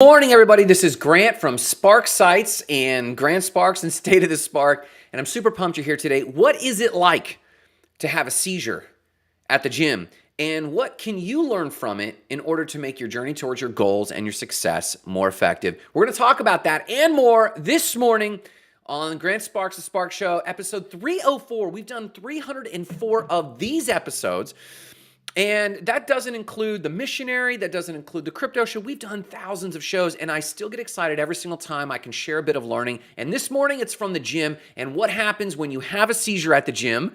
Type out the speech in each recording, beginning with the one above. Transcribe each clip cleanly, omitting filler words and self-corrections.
Morning, everybody. This is Grant from Spark Sites and Grant Sparks and State of the Spark, and I'm super pumped you're here today. What is it like to have a seizure at the gym, and what can you learn from it in order to make your journey towards your goals and your success more effective? We're going to talk about that and more this morning on Grant Sparks the Spark Show, episode 304. We've done 304 of these episodes. And that doesn't include the missionary, that doesn't include the crypto show. We've done thousands of shows, and I still get excited every single time I can share a bit of learning. And this morning, it's from the gym and what happens when you have a seizure at the gym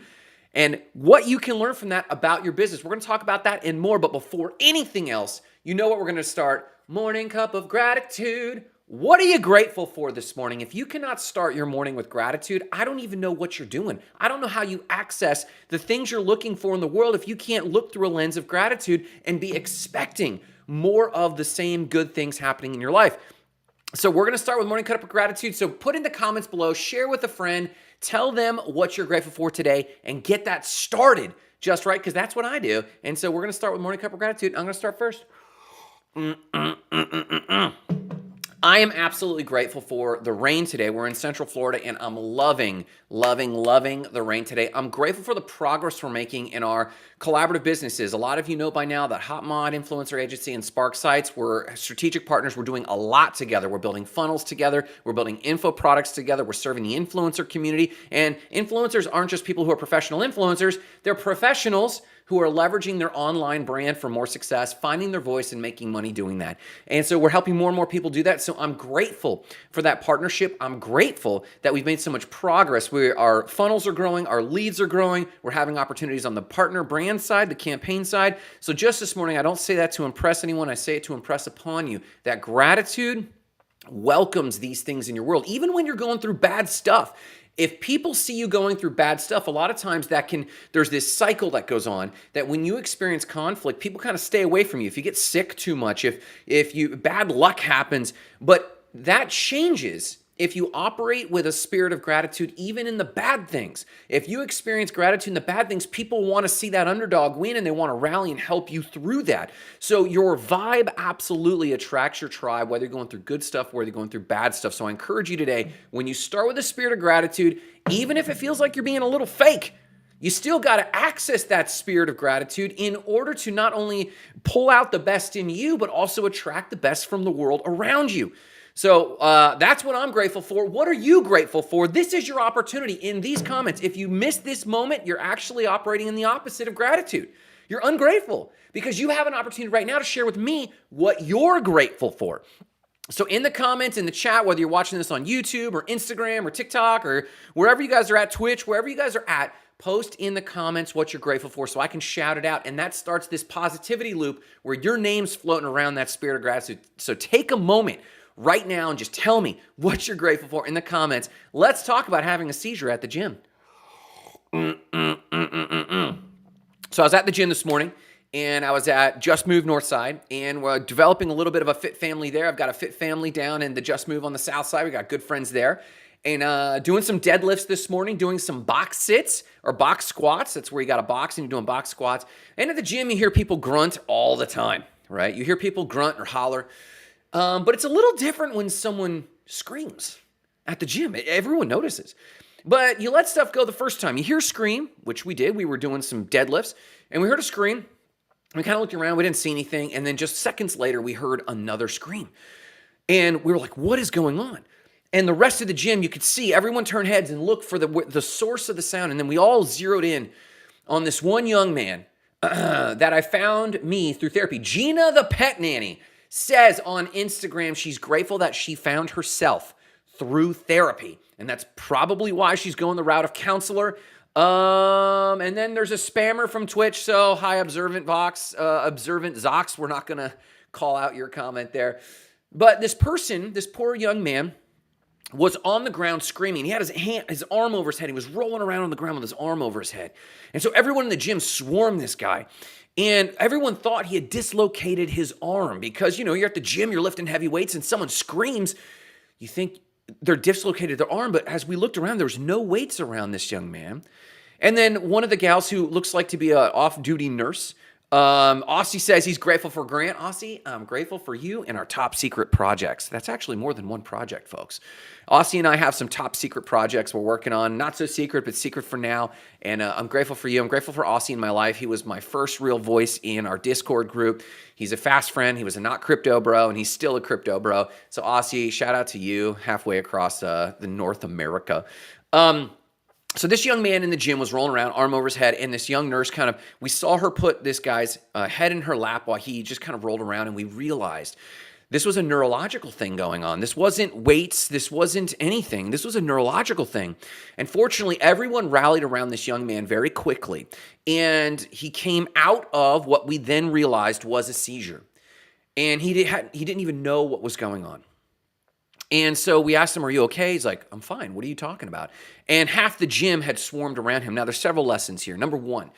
and what you can learn from that about your business. We're going to talk about that and more, but before anything else, you know what we're going to start. Morning cup of gratitude. What are you grateful for this morning? If you cannot start your morning with gratitude, I don't even know what you're doing. I don't know how you access the things you're looking for in the world if you can't look through a lens of gratitude and be expecting more of the same good things happening in your life. So we're going to start with Morning Cup of Gratitude. So put in the comments below, share with a friend, tell them what you're grateful for today, and get that started just right, because that's what I do. And so we're going to start with Morning Cup of Gratitude. I'm going to start first. I am absolutely grateful for the rain today. We're in Central Florida, and I'm loving the rain today. I'm grateful for the progress we're making in our collaborative businesses. A lot of you know by now that Hot Mod Influencer Agency and Spark Sites, we're strategic partners. We're doing a lot together. We're building funnels together. We're building info products together. We're serving the influencer community. And influencers aren't just people who are professional influencers. They're professionals who are leveraging their online brand for more success, finding their voice, and making money doing that. And so we're helping more and more people do that. So I'm grateful for that partnership. I'm grateful that we've made so much progress. Our funnels are growing, our leads are growing. We're having opportunities on the partner brand side, the campaign side. So just this morning, I don't say that to impress anyone. I say it to impress upon you that gratitude welcomes these things in your world, even when you're going through bad stuff. If people see you going through bad stuff, a lot of times there's this cycle that goes on that when you experience conflict, people kind of stay away from you. If you get sick too much, if bad luck happens, but that changes if you operate with a spirit of gratitude, even in the bad things. If you experience gratitude in the bad things, people want to see that underdog win and they want to rally and help you through that. So your vibe absolutely attracts your tribe, whether you're going through good stuff, whether you're going through bad stuff. So I encourage you today, when you start with a spirit of gratitude, even if it feels like you're being a little fake, you still got to access that spirit of gratitude in order to not only pull out the best in you, but also attract the best from the world around you. So that's what I'm grateful for. What are you grateful for? This is your opportunity in these comments. If you miss this moment, you're actually operating in the opposite of gratitude. You're ungrateful because you have an opportunity right now to share with me what you're grateful for. So in the comments, in the chat, whether you're watching this on YouTube or Instagram or TikTok or wherever you guys are at, Twitch, wherever you guys are at, post in the comments what you're grateful for so I can shout it out. And that starts this positivity loop where your name's floating around that spirit of gratitude. So take a moment right now and just tell me what you're grateful for in the comments. Let's talk about having a seizure at the gym. So I was at the gym this morning, and I was at Just Move Northside, and we're developing a little bit of a fit family there. I've got a fit family down in the Just Move on the south side. We got good friends there. And doing some deadlifts this morning, doing some box sits or box squats. That's where you got a box and you're doing box squats. And at the gym, you hear people grunt all the time, right? You hear people grunt or holler. But it's a little different when someone screams at the gym. Everyone notices. But you let stuff go the first time. You hear a scream, which we did. We were doing some deadlifts, and we heard a scream. We kind of looked around. We didn't see anything. And then just seconds later, we heard another scream. And we were like, what is going on? And the rest of the gym, you could see everyone turn heads and look for the source of the sound. And then we all zeroed in on this one young man that I found me through therapy. Gina the Pet Nanny says on Instagram she's grateful that she found herself through therapy. And that's probably why she's going the route of counselor. And then there's a spammer from Twitch. So hi, Observant Zox. We're not going to call out your comment there. But this person, this poor young man, was on the ground screaming. He had his arm over his head. He was rolling around on the ground with his arm over his head. And so everyone in the gym swarmed this guy. And everyone thought he had dislocated his arm because, you're at the gym, you're lifting heavy weights, and someone screams. You think they're dislocated their arm, but as we looked around, there was no weights around this young man. And then one of the gals who looks like to be an off-duty nurse Aussie says he's grateful for Grant. Aussie, I'm grateful for you and our top secret projects. That's actually more than one project, folks. Aussie and I have some top secret projects we're working on. Not so secret, but secret for now. And I'm grateful for you. I'm grateful for Aussie in my life. He was my first real voice in our Discord group. He's a fast friend. He was a not crypto bro, and he's still a crypto bro. So Aussie, shout out to you halfway across the North America. So this young man in the gym was rolling around, arm over his head, and this young nurse we saw her put this guy's head in her lap while he just kind of rolled around, and we realized this was a neurological thing going on. This wasn't weights. This wasn't anything. This was a neurological thing. And fortunately, everyone rallied around this young man very quickly, and he came out of what we then realized was a seizure. And he didn't even know what was going on. And so we asked him, are you okay? He's like, I'm fine. What are you talking about? And half the gym had swarmed around him. Now, there's several lessons here. Number one,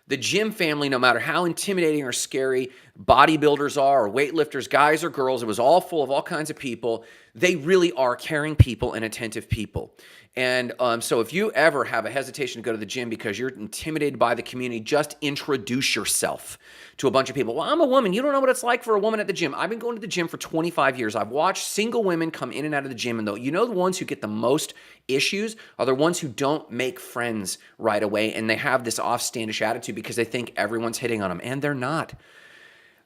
the gym family, no matter how intimidating or scary bodybuilders are or weightlifters, guys or girls, it was all full of all kinds of people. They really are caring people and attentive people. And so if you ever have a hesitation to go to the gym because you're intimidated by the community, just introduce yourself to a bunch of people. Well, I'm a woman. You don't know what it's like for a woman at the gym. I've been going to the gym for 25 years. I've watched single women come in and out of the gym. And the ones who get the most issues are the ones who don't make friends right away. And they have this offstandish attitude because they think everyone's hitting on them. And they're not.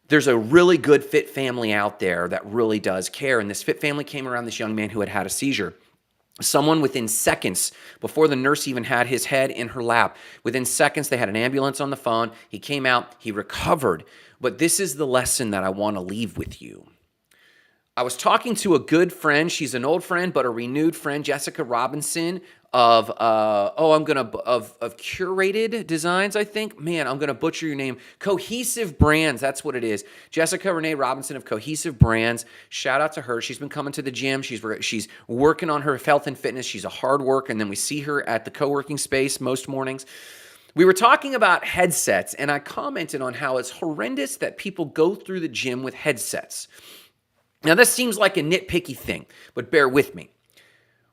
There's a really good fit family out there that really does care. And this fit family came around this young man who had a seizure. Someone within seconds, before the nurse even had his head in her lap, within seconds, they had an ambulance on the phone. He came out, he recovered. But this is the lesson that I want to leave with you. I was talking to a good friend. She's an old friend, but a renewed friend, Jessica Robinson of Curated Designs, I think. Man, I'm going to butcher your name. Cohesive Brands, that's what it is. Jessica Renee Robinson of Cohesive Brands. Shout out to her. She's been coming to the gym. She's working on her health and fitness. She's a hard worker, and then we see her at the co-working space most mornings. We were talking about headsets, and I commented on how it's horrendous that people go through the gym with headsets. Now, this seems like a nitpicky thing, but bear with me.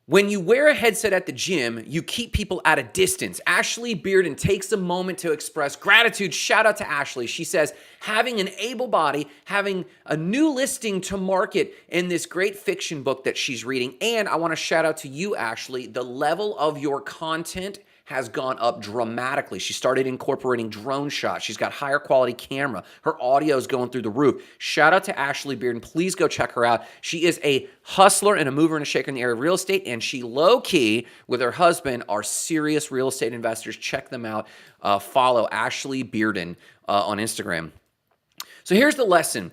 When you wear a headset at the gym, you keep people at a distance. Ashley Bearden takes a moment to express gratitude. Shout out to Ashley. She says, having an able body, having a new listing to market in this great fiction book that she's reading. And I want to shout out to you, Ashley. The level of your content has gone up dramatically. She started incorporating drone shots. She's got higher quality camera. Her audio is going through the roof. Shout out to Ashley Bearden. Please go check her out. She is a hustler and a mover and a shaker in the area of real estate, and she low-key, with her husband, are serious real estate investors. Check them out. Follow Ashley Bearden on Instagram. So here's the lesson.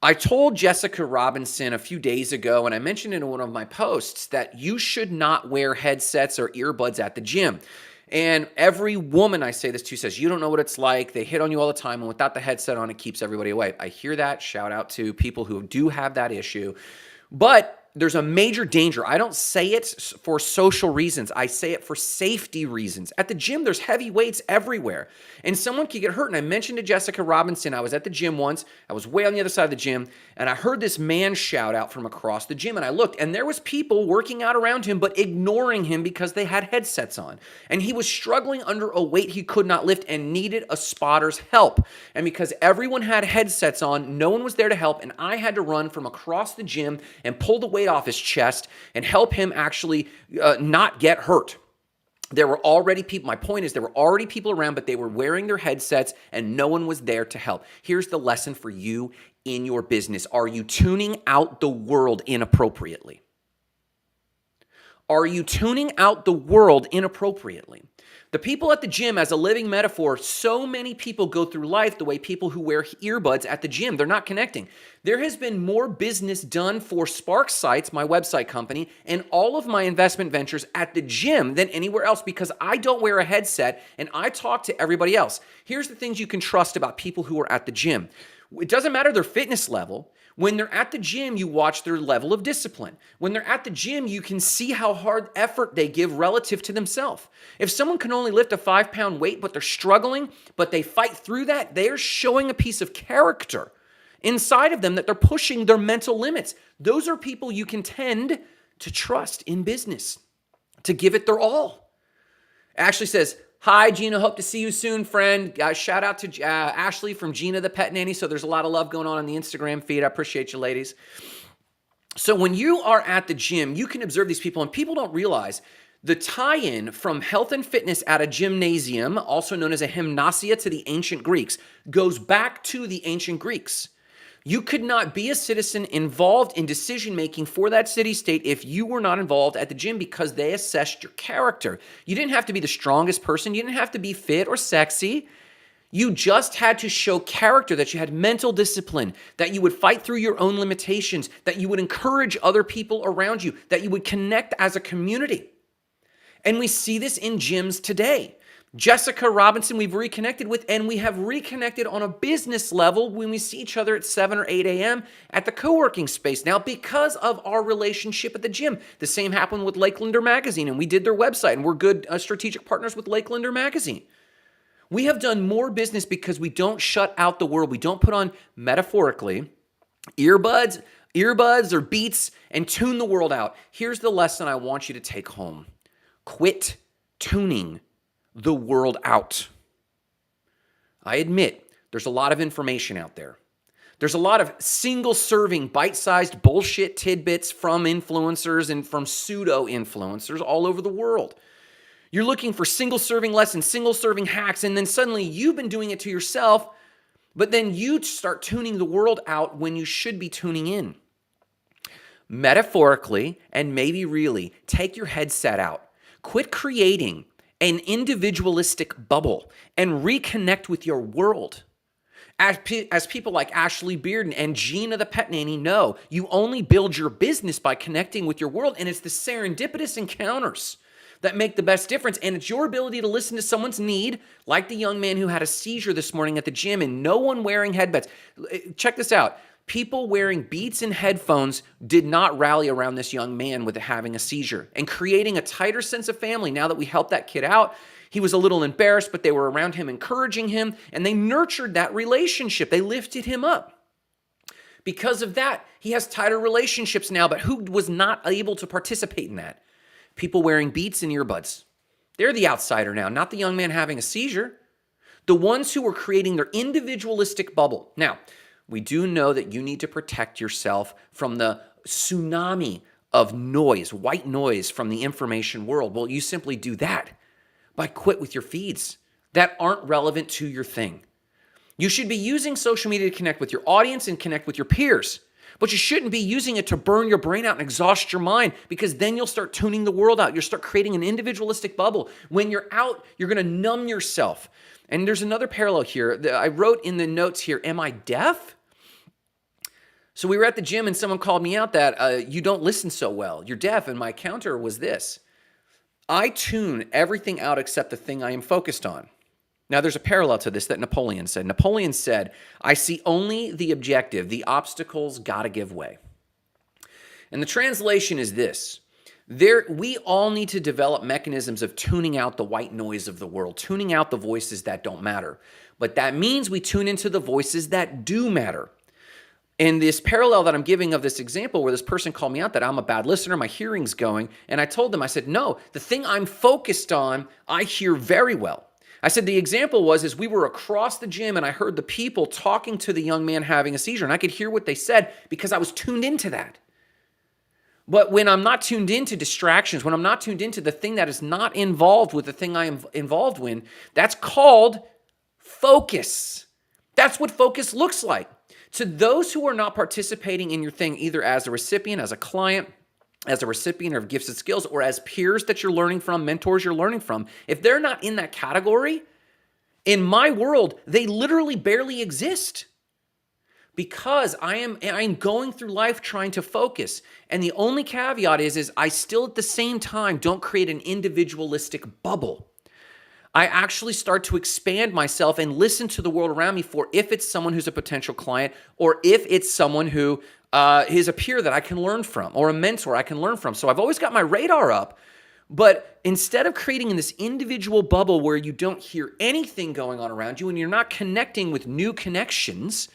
I told Jessica Robinson a few days ago, and I mentioned in one of my posts, that you should not wear headsets or earbuds at the gym. And every woman I say this to says, you don't know what it's like. They hit on you all the time, and without the headset on, it keeps everybody away. I hear that. Shout out to people who do have that issue. But there's a major danger. I don't say it for social reasons. I say it for safety reasons. At the gym, there's heavy weights everywhere, and someone could get hurt. And I mentioned to Jessica Robinson, I was at the gym once. I was way on the other side of the gym, and I heard this man shout out from across the gym, and I looked, and there was people working out around him, but ignoring him because they had headsets on. And he was struggling under a weight he could not lift and needed a spotter's help. And because everyone had headsets on, no one was there to help, and I had to run from across the gym and pull the weight off his chest and help him actually not get hurt. There were already people, my point is there were already people around, but they were wearing their headsets and no one was there to help. Here's the lesson for you in your business. Are you tuning out the world inappropriately? Are you tuning out the world inappropriately? The people at the gym, as a living metaphor, so many people go through life the way people who wear earbuds at the gym. They're not connecting. There has been more business done for Spark Sites, my website company, and all of my investment ventures at the gym than anywhere else because I don't wear a headset and I talk to everybody else. Here's the things you can trust about people who are at the gym. It doesn't matter their fitness level. When they're at the gym, you watch their level of discipline. When they're at the gym, you can see how hard effort they give relative to themselves. If someone can only lift a 5-pound weight, but they're struggling, but they fight through that, they're showing a piece of character inside of them that they're pushing their mental limits. Those are people you can tend to trust in business, to give it their all. Ashley says, Hi, Gina. Hope to see you soon, friend. Shout out to Ashley from Gina the Pet Nanny. So there's a lot of love going on the Instagram feed. I appreciate you, ladies. So when you are at the gym, you can observe these people, and people don't realize the tie-in from health and fitness at a gymnasium, also known as a gymnasia, to the ancient Greeks, goes back to the ancient Greeks. You could not be a citizen involved in decision-making for that city-state if you were not involved at the gym, because they assessed your character. You didn't have to be the strongest person. You didn't have to be fit or sexy. You just had to show character, that you had mental discipline, that you would fight through your own limitations, that you would encourage other people around you, that you would connect as a community. And we see this in gyms today. Jessica Robinson, we've reconnected with, and we have reconnected on a business level when we see each other at 7 or 8 a.m. at the co-working space now, because of our relationship at the gym. The same happened with Lakelander Magazine, and we did their website, and we're good strategic partners with Lakelander Magazine. We have done more business because we don't shut out the world. We don't put on, metaphorically, earbuds or beats and tune the world out. Here's the lesson I want you to take home. Quit tuning the world out. I admit there's a lot of information out there. There's a lot of single-serving, bite-sized bullshit tidbits from influencers and from pseudo-influencers all over the world. You're looking for single-serving lessons, single-serving hacks, and then suddenly you've been doing it to yourself, but then you start tuning the world out when you should be tuning in. Metaphorically, and maybe really, take your headset out. Quit creating an individualistic bubble and reconnect with your world. As people like Ashley Bearden and Gina the Pet Nanny know, you only build your business by connecting with your world, and it's the serendipitous encounters that make the best difference. And it's your ability to listen to someone's need, like the young man who had a seizure this morning at the gym, and no one wearing headbands. Check this out. People wearing Beats and headphones did not rally around this young man with having a seizure and creating a tighter sense of family. Now that we helped that kid out, he was a little embarrassed, but they were around him, encouraging him, and they nurtured that relationship. They lifted him up. Because of that, he has tighter relationships now, but who was not able to participate in that? People wearing Beats and earbuds. They're the outsider now, not the young man having a seizure. The ones who were creating their individualistic bubble. Now, we do know that you need to protect yourself from the tsunami of noise, white noise from the information world. Well, you simply do that by quit with your feeds that aren't relevant to your thing. You should be using social media to connect with your audience and connect with your peers. But you shouldn't be using it to burn your brain out and exhaust your mind, because then you'll start tuning the world out. You'll start creating an individualistic bubble. When you're out, you're going to numb yourself. And there's another parallel here. I wrote in the notes here, am I deaf? So we were at the gym and someone called me out that you don't listen so well. You're deaf. And my counter was this. I tune everything out except the thing I am focused on. Now, there's a parallel to this that Napoleon said. Napoleon said, I see only the objective. The obstacles got to give way. And the translation is this. We all need to develop mechanisms of tuning out the white noise of the world, tuning out the voices that don't matter. But that means we tune into the voices that do matter. And this parallel that I'm giving of this example where this person called me out that I'm a bad listener, my hearing's going, and I told them, I said, no, the thing I'm focused on, I hear very well. I said the example was we were across the gym and I heard the people talking to the young man having a seizure, and I could hear what they said because I was tuned into that. But when I'm not tuned into distractions, when I'm not tuned into the thing that is not involved with the thing I am involved in, that's called focus. That's what focus looks like. To those who are not participating in your thing, either as a recipient, as a client, as a recipient of gifts and skills, or as peers that you're learning from, mentors you're learning from, if they're not in that category, in my world, they literally barely exist. Because I'm going through life trying to focus. And the only caveat is I still at the same time don't create an individualistic bubble. I actually start to expand myself and listen to the world around me for if it's someone who's a potential client, or if it's someone who is a peer that I can learn from, or a mentor I can learn from. So I've always got my radar up, but instead of creating this individual bubble where you don't hear anything going on around you and you're not connecting with new connections,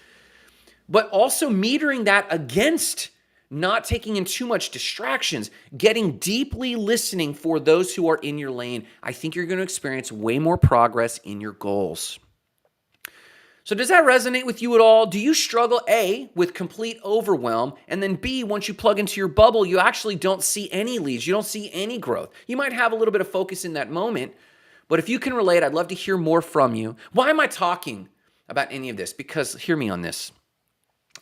but also metering that against not taking in too much distractions, getting deeply listening for those who are in your lane, I think you're going to experience way more progress in your goals. So does that resonate with you at all? Do you struggle, A, with complete overwhelm, and then B, once you plug into your bubble, you actually don't see any leads, you don't see any growth? You might have a little bit of focus in that moment, but if you can relate, I'd love to hear more from you. Why am I talking about any of this? Because hear me on this.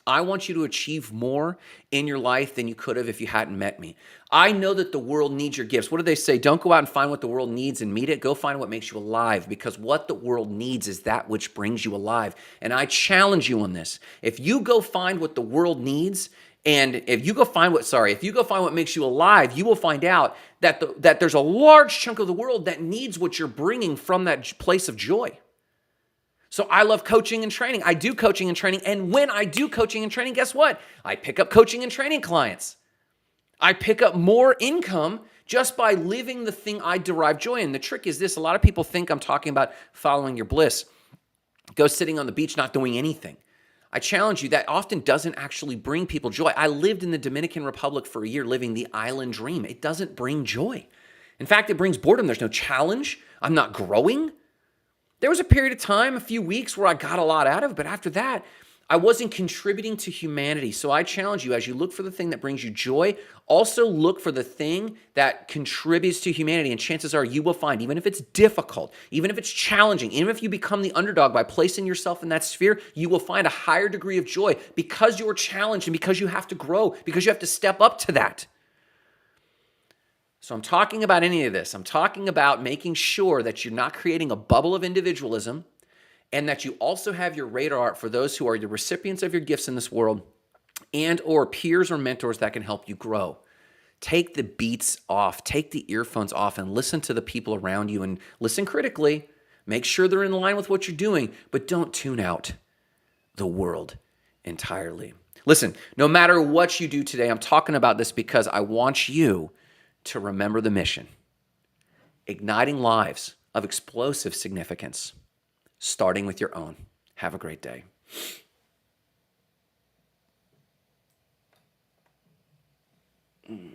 I want you to achieve more in your life than you could have if you hadn't met me. I know that the world needs your gifts. What do they say? Don't go out and find what the world needs and meet it. Go find what makes you alive, because what the world needs is that which brings you alive. And I challenge you on this. If you go find what the world needs, and if you go find what makes you alive, you will find out that there's a large chunk of the world that needs what you're bringing from that place of joy. So I love coaching and training. I do coaching and training. And when I do coaching and training, guess what? I pick up coaching and training clients. I pick up more income just by living the thing I derive joy in. The trick is this. A lot of people think I'm talking about following your bliss. Go sitting on the beach, not doing anything. I challenge you, that often doesn't actually bring people joy. I lived in the Dominican Republic for a year living the island dream. It doesn't bring joy. In fact, it brings boredom. There's no challenge. I'm not growing. There was a period of time, a few weeks, where I got a lot out of it, but after that, I wasn't contributing to humanity. So I challenge you, as you look for the thing that brings you joy, also look for the thing that contributes to humanity. And chances are you will find, even if it's difficult, even if it's challenging, even if you become the underdog by placing yourself in that sphere, you will find a higher degree of joy because you're challenged and because you have to grow, because you have to step up to that. So I'm talking about any of this. I'm talking about making sure that you're not creating a bubble of individualism, and that you also have your radar for those who are the recipients of your gifts in this world, and or peers or mentors that can help you grow. Take the beats off, take the earphones off, and listen to the people around you, and listen critically. Make sure they're in line with what you're doing, but don't tune out the world entirely. Listen, no matter what you do today, I'm talking about this because I want you to remember the mission. Igniting lives of explosive significance, starting with your own. Have a great day.